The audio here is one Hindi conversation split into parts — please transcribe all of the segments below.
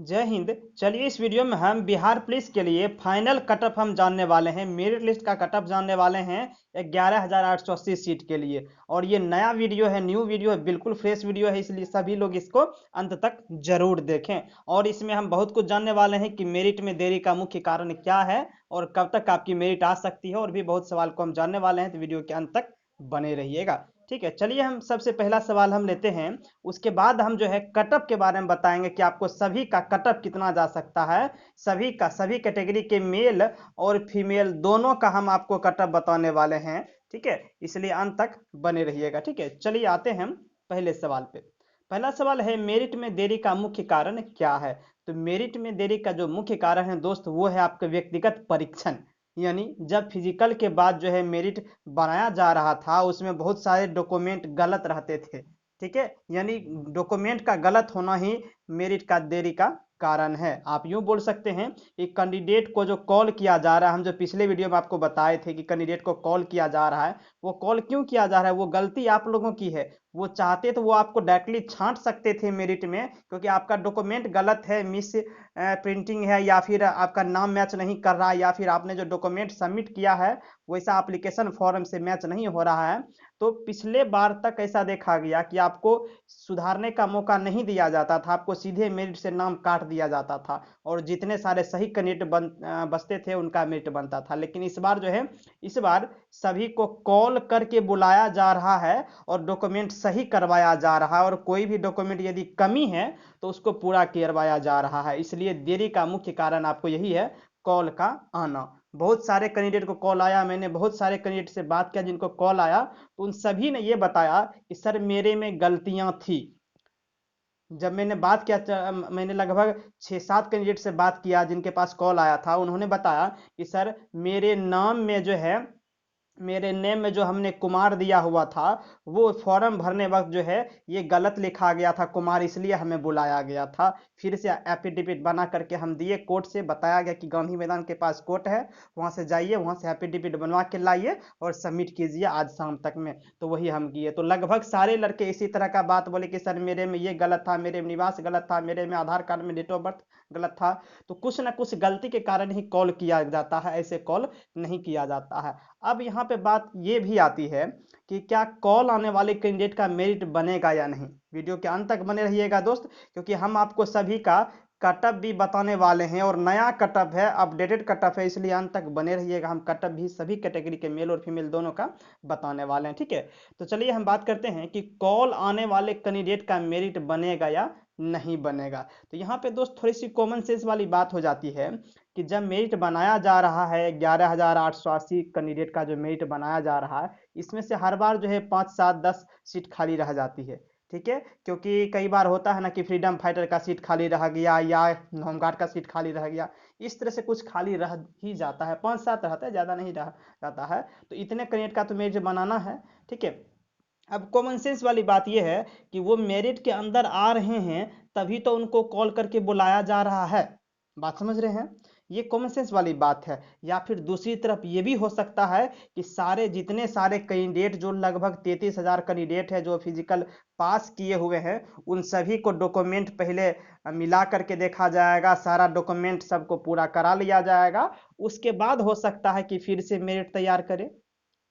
जय हिंद। चलिए इस वीडियो में हम बिहार पुलिस के लिए फाइनल कटअप हम जानने वाले हैं। मेरिट लिस्ट का कटअप जानने वाले हैं 11,880 सीट के लिए। और ये नया वीडियो है, न्यू वीडियो है, बिल्कुल फ्रेश वीडियो है, इसलिए सभी लोग इसको अंत तक जरूर देखें। और इसमें हम बहुत कुछ जानने वाले हैं कि मेरिट में देरी का मुख्य कारण क्या है और कब तक आपकी मेरिट आ सकती है, और भी बहुत सवाल को हम जानने वाले हैं, तो वीडियो के अंत तक बने रहिएगा। ठीक है, चलिए हम सबसे पहला सवाल हम लेते हैं। उसके बाद हम जो है कटअप के बारे में बताएंगे कि आपको सभी का कटअप कितना जा सकता है। सभी का, सभी कैटेगरी के मेल और फीमेल दोनों का हम आपको कटअप बताने वाले हैं। ठीक है, इसलिए अंत तक बने रहिएगा। ठीक है, चलिए आते हैं हम पहले सवाल पे। पहला सवाल है, मेरिट में देरी का मुख्य कारण क्या है। तो मेरिट में देरी का जो मुख्य कारण है दोस्त, वो है आपका व्यक्तिगत परीक्षण। यानी जब फिजिकल के बाद जो है मेरिट बनाया जा रहा था, उसमें बहुत सारे डॉक्यूमेंट गलत रहते थे। ठीक है, यानी डॉक्यूमेंट का गलत होना ही मेरिट का देरी का कारण है। आप यूं बोल सकते हैं कि कैंडिडेट को जो कॉल किया जा रहा है, हम जो पिछले वीडियो में आपको बताए थे कि कैंडिडेट को कॉल किया जा रहा है, वो कॉल क्यों किया जा रहा है, वो गलती आप लोगों की है। वो चाहते तो वो आपको डायरेक्टली छांट सकते थे मेरिट में, क्योंकि आपका डॉक्यूमेंट गलत है, मिस प्रिंटिंग है, या फिर आपका नाम मैच नहीं कर रहा है, या फिर आपने जो डॉक्यूमेंट सबमिट किया है वैसा एप्लीकेशन फॉर्म से मैच नहीं हो रहा है। तो पिछले बार तक ऐसा देखा गया कि आपको सुधारने का मौका नहीं दिया जाता था, आपको सीधे मेरिट से नाम काट दिया जाता था, और जितने सारे सही कैंडिडेट बचते थे उनका मेरिट बनता था। लेकिन इस बार जो है, इस बार सभी को कॉल करके बुलाया जा रहा है और डॉक्यूमेंट सही करवाया जा रहा है, और कोई भी डॉक्यूमेंट यदि कमी है तो उसको पूरा करवाया जा रहा है। इसलिए देरी का मुख्य कारण आपको यही है, कॉल का आना। बहुत सारे कैंडिडेट को कॉल आया, मैंने बहुत सारे कैंडिडेट से बात किया जिनको कॉल आया, तो उन सभी ने ये बताया कि सर मेरे में गलतियां थी। जब मैंने बात किया, मैंने लगभग 6-7 कैंडिडेट से बात किया जिनके पास कॉल आया था, उन्होंने बताया कि सर मेरे नाम में जो है, मेरे नेम में जो हमने कुमार दिया हुआ था, वो फॉर्म भरने वक्त जो है ये गलत लिखा गया था कुमार, इसलिए हमें बुलाया गया था। फिर से एफिडेविट बना करके हम दिए, कोर्ट से बताया गया कि गांधी मैदान के पास कोर्ट है, वहां से जाइए, वहां से एफिडेविट बनवा के लाइए और सबमिट कीजिए आज शाम तक में। तो वही हम किए। तो लगभग सारे लड़के इसी तरह का बात बोले कि सर मेरे में ये गलत था, मेरे में निवास गलत था, मेरे में आधार कार्ड में डेट ऑफ बर्थ गलत था। तो कुछ ना कुछ गलती के कारण ही कॉल किया जाता है, ऐसे कॉल नहीं किया जाता है। अब यहाँ पे बात ये भी आती है कि क्या कॉल आने वाले कैंडिडेट का मेरिट बनेगा या नहीं। वीडियो के अंत तक बने रहिएगा दोस्त, क्योंकि हम आपको सभी का कटअप भी बताने वाले हैं, और नया कटअप है, अपडेटेड कटअप है, इसलिए अंत तक बने रहिएगा। हम कटअप भी सभी कैटेगरी के मेल और फीमेल दोनों का बताने वाले हैं। ठीक है, तो चलिए हम बात करते हैं कि कॉल आने वाले कैंडिडेट का मेरिट बनेगा या नहीं बनेगा। तो यहाँ पे दोस्त थोड़ी सी कॉमन सेंस वाली बात हो जाती है कि जब मेरिट बनाया जा रहा है, 11,880 कैंडिडेट का जो मेरिट बनाया जा रहा है, इसमें से हर बार जो है 5, 7, 10 सीट खाली रह जाती है। ठीक है, क्योंकि कई बार होता है ना कि फ्रीडम फाइटर का सीट खाली रह गया, या होमगार्ड का सीट खाली रह गया, इस तरह से कुछ खाली रह ही जाता है, 5-7 रहता है, ज़्यादा नहीं रह जाता है। तो इतने कैंडिडेट का तो मेरिट बनाना है। ठीक है, अब कॉमन सेंस वाली बात यह है कि वो मेरिट के अंदर आ रहे हैं, तभी तो उनको कॉल करके बुलाया जा रहा है। बात समझ रहे हैं, ये कॉमन सेंस वाली बात है। या फिर दूसरी तरफ ये भी हो सकता है कि सारे जितने सारे कैंडिडेट, जो लगभग 33,000 कैंडिडेट है जो फिजिकल पास किए हुए हैं, उन सभी को डॉक्यूमेंट पहले मिला करके देखा जाएगा, सारा डॉक्यूमेंट सबको पूरा करा लिया जाएगा, उसके बाद हो सकता है कि फिर से मेरिट तैयार करें।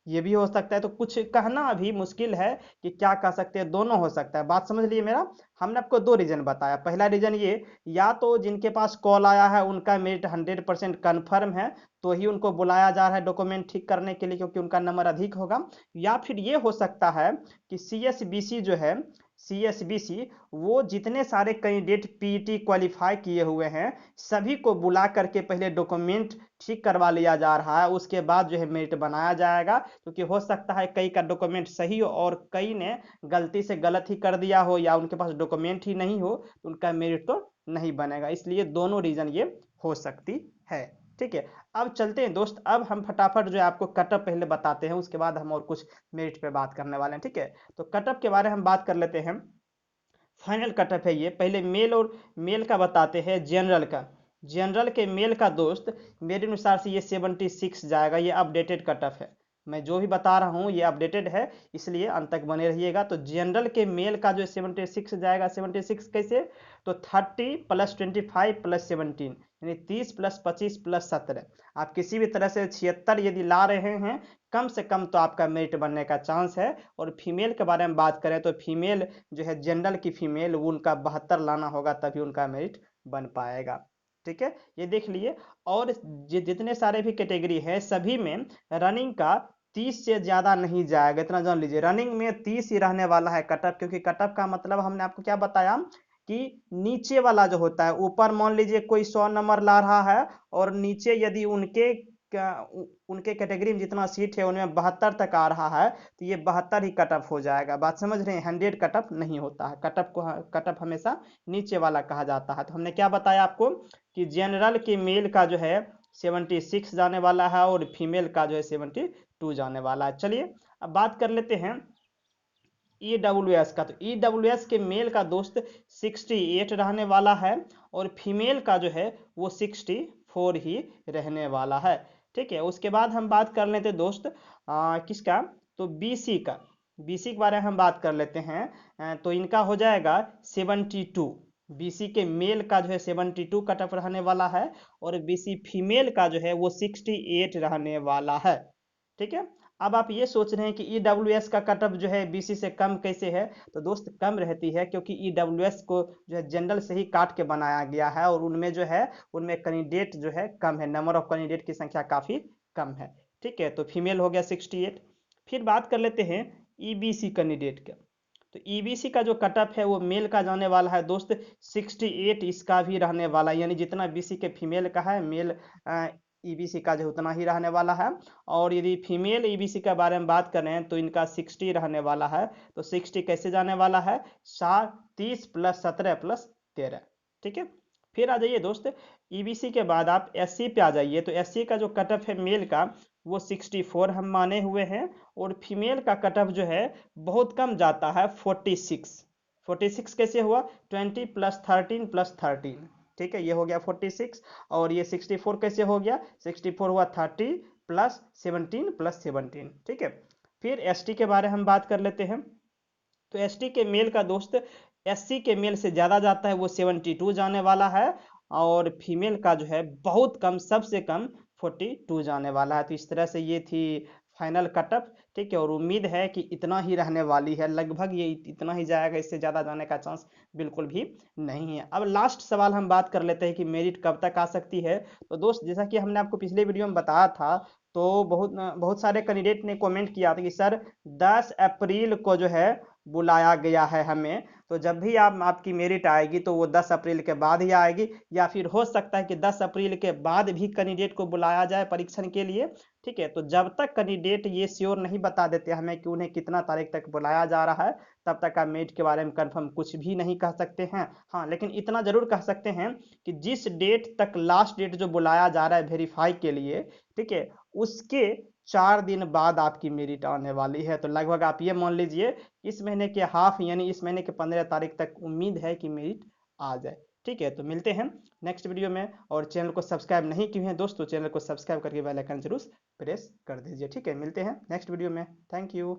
ये भी हो सकता है। तो कुछ कहना अभी मुश्किल है कि क्या कह सकते हैं, दोनों हो सकता है। बात समझ लिए मेरा। हमने आपको दो रीजन बताया। पहला रीजन ये, या तो जिनके पास कॉल आया है उनका मेरिट 100% कन्फर्म है, तो ही उनको बुलाया जा रहा है डॉक्यूमेंट ठीक करने के लिए, क्योंकि उनका नंबर अधिक होगा। या फिर ये हो सकता है कि सीएसबीसी जो है, सीएसबीसी, वो जितने सारे कैंडिडेट पीईटी क्वालिफाई किए हुए हैं, सभी को बुला करके पहले डॉक्यूमेंट ठीक करवा लिया जा रहा है, उसके बाद जो है मेरिट बनाया जाएगा। क्योंकि हो सकता है कई का डॉक्यूमेंट सही हो और कई ने गलती से गलत ही कर दिया हो, या उनके पास डॉक्यूमेंट ही नहीं हो, तो उनका मेरिट तो नहीं बनेगा। इसलिए दोनों रीजन ये हो सकती है। ठीक है, अब चलते हैं दोस्त। अब हम फटाफट जो है आपको कटअप पहले बताते हैं, उसके बाद हम और कुछ मेरिट पे बात करने वाले हैं। ठीक है, तो कटअप के बारे में हम बात कर लेते हैं। फाइनल कटअप है ये। पहले मेल और मेल का बताते हैं, जनरल का। जनरल के मेल का दोस्त, मेरे अनुसार से ये 76 जाएगा। ये अपडेटेड कटअप है, मैं जो भी बता रहा हूँ ये अपडेटेड है, इसलिए अंत तक बने रहिएगा। तो जनरल के मेल का जो 76 जाएगा। 76 कैसे, तो 30 + 25 + 17 यानी 30 + 25 + 17 आप किसी भी तरह से 76 यदि ला रहे हैं कम से कम तो आपका मेरिट बनने का चांस है। और फीमेल के बारे में बात करें तो फीमेल जो है जनरल की फीमेल वो उनका 72 लाना होगा तभी उनका मेरिट बन पाएगा। ठीक है, ये देख लिए। और जितने सारे भी कैटेगरी है सभी में रनिंग का 30 से ज़्यादा नहीं जाएगा, इतना जान लीजिए। रनिंग में 30 ही रहने वाला है कटअप, क्योंकि कटअप का मतलब हमने आपको क्या बताया कि नीचे वाला जो होता है, ऊपर मान लीजिए कोई 100 नंबर ला रहा है और नीचे यदि उनके कैटेगरी में जितना सीट है उनमें 72 तक आ रहा है तो ये 72 ही कटअप हो जाएगा। बात समझ रहे हैं, 100 कटअप नहीं होता है। कटअप हमेशा नीचे वाला कहा जाता है। तो हमने क्या बताया आपको कि जनरल के मेल का जो है 76 जाने वाला है और फीमेल का जो है 72 जाने वाला है। चलिए अब बात कर लेते हैं EWS का। तो EWS के मेल का दोस्त 68 रहने वाला है और फीमेल का जो है वो 64 ही रहने वाला है। ठीक है, उसके बाद हम बात कर लेते हैं दोस्त किसका, तो BC का। BC के बारे में हम बात कर लेते हैं। तो इनका हो जाएगा 72। BC के मेल का जो है 72 कटअप रहने वाला है और BC फीमेल का जो है वो 68 रहने वाला है। ठीक है, अब आप ये सोच रहे हैं कि EWS का कटअप जो है BC से कम कैसे है, तो दोस्त कम रहती है क्योंकि EWS को जो है जनरल से ही काट के बनाया गया है और उनमें जो है उनमें कैंडिडेट जो है कम है, नंबर ऑफ कैंडिडेट की संख्या काफ़ी कम है। ठीक है, तो फीमेल हो गया 68। फिर बात कर लेते हैं EBC कैंडिडेट का। तो EBC का जो कटअप है वो मेल का जाने वाला है दोस्त 68, इसका भी रहने वाला है, यानी जितना BC के फीमेल का है मेल EBC का जो उतना ही रहने वाला है। और यदि फीमेल EBC के बारे में बात करें तो इनका 60 रहने वाला है। तो 60 कैसे जाने वाला है, 30 + 17 + 13। ठीक है, फिर आ जाइए दोस्त EBC के बाद आप SC पे आ जाइए। तो SC का जो कटअप है मेल का वो 64 हम माने हुए हैं और फीमेल का कटअप जो है बहुत कम जाता है 46। 46 कैसे हुआ, 20 + 13 + 13। ठीक है, ये हो गया 46 और ये 64 कैसे हो गया, 64 हुआ 30 + 17 + 17। ठीक है, फिर ST के बारे में हम बात कर लेते हैं। तो ST के मेल का दोस्त SC के मेल से ज़्यादा जाता है, वो 72 जाने वाला है और फीमेल का जो है बहुत कम, सबसे कम 42 जाने वाला है। तो इस तरह से ये थी फाइनल कटअप। ठीक है, और उम्मीद है कि इतना ही रहने वाली है, लगभग ये इतना ही जाएगा, इससे ज़्यादा जाने का चांस बिल्कुल भी नहीं है। अब लास्ट सवाल हम बात कर लेते हैं कि मेरिट कब तक आ सकती है। तो दोस्त जैसा कि हमने आपको पिछले वीडियो में बताया था, तो बहुत सारे कैंडिडेट ने कमेंट किया था कि सर 10 अप्रैल को जो है बुलाया गया है हमें, तो जब भी आपकी मेरिट आएगी तो वो 10 अप्रैल के बाद ही आएगी, या फिर हो सकता है कि 10 अप्रैल के बाद भी कैंडिडेट को बुलाया जाए परीक्षण के लिए। ठीक है, तो जब तक कैंडिडेट ये श्योर नहीं बता देते हमें कि उन्हें कितना तारीख तक बुलाया जा रहा है, तब तक आप मेरिट के बारे में कंफर्म कुछ भी नहीं कह सकते हैं। हाँ, लेकिन इतना जरूर कह सकते हैं कि जिस डेट तक लास्ट डेट जो बुलाया जा रहा है वेरीफाई के लिए, ठीक है, उसके 4 दिन बाद आपकी मेरिट आने वाली है। तो लगभग आप ये मान लीजिए इस महीने के हाफ यानी इस महीने के 15 तारीख तक उम्मीद है कि मेरिट आ जाए। ठीक है, तो मिलते हैं नेक्स्ट वीडियो में। और चैनल को सब्सक्राइब नहीं किए हैं दोस्तों, चैनल को सब्सक्राइब करके बेल आइकन जरूर प्रेस कर दीजिए। ठीक है, मिलते हैं नेक्स्ट वीडियो में। Thank you.